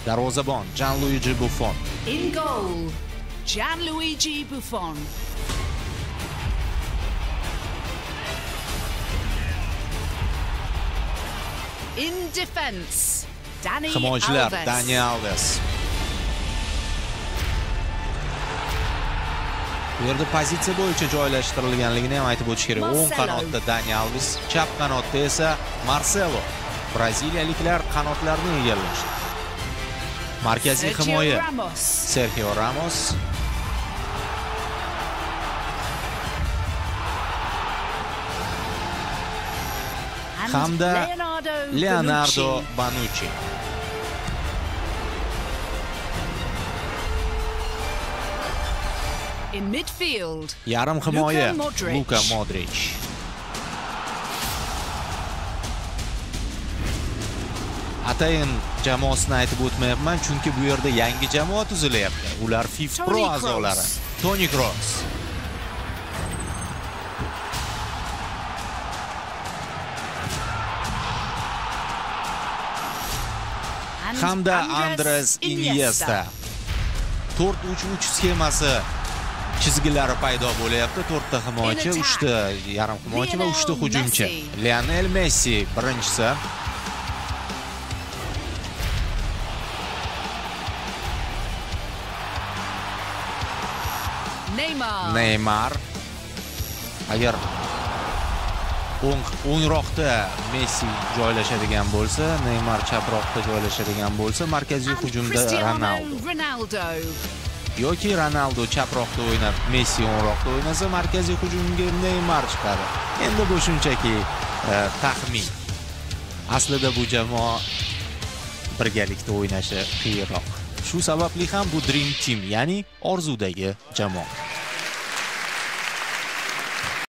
Darvozabon Gianluigi Buffon. In goal, Gianluigi Buffon. In defense, Dani Himoyachilar Alves. Dani Alves. Bu yerda pozitsiya bo'yicha joylashtirilganligini ham aytib o'tish kerak. O'ng qanotda Dani Alves, chap qanotda esa Marcelo. Braziliyaliklar qanotlarni egallashdi. Markaziy himoya Sergio Ramos. Hamda Leonardo Bonucci. In midfield, Yarim himoya Luka Luka Modric. Modric. Atayin jamoasini aytib o'tmayapman, chunki bu yerda yangi jamoa tuzilyapti. Ular FIFA Pro a'zolari. Toni Kroos. Hamda Andres Iniesta. 4-3-3 sxemasi chizgilari paydo bo'lyapti. 4 ta himoyachi, 3 ta yarim himoyachi va 3 ta hujumchi. Lionel Messi birinchisi. Neymar. Agar o'ngroqda Messi joylashadigan bo'lsa, Neymar chaproqda joylashadigan bo'lsa, markaziy hujumda Ronaldo. Yoki Ronaldo chaproqda o'ynab, Messi o'ngroqda o'ynasa, markaziy hujumga Neymar chiqadi. Endi bu shunchaki taxmin. Aslida bu jamoa birgalikda o'ynashi qiyinroq. Shu sababli ham bu Dream Team, ya'ni orzudagi jamoa.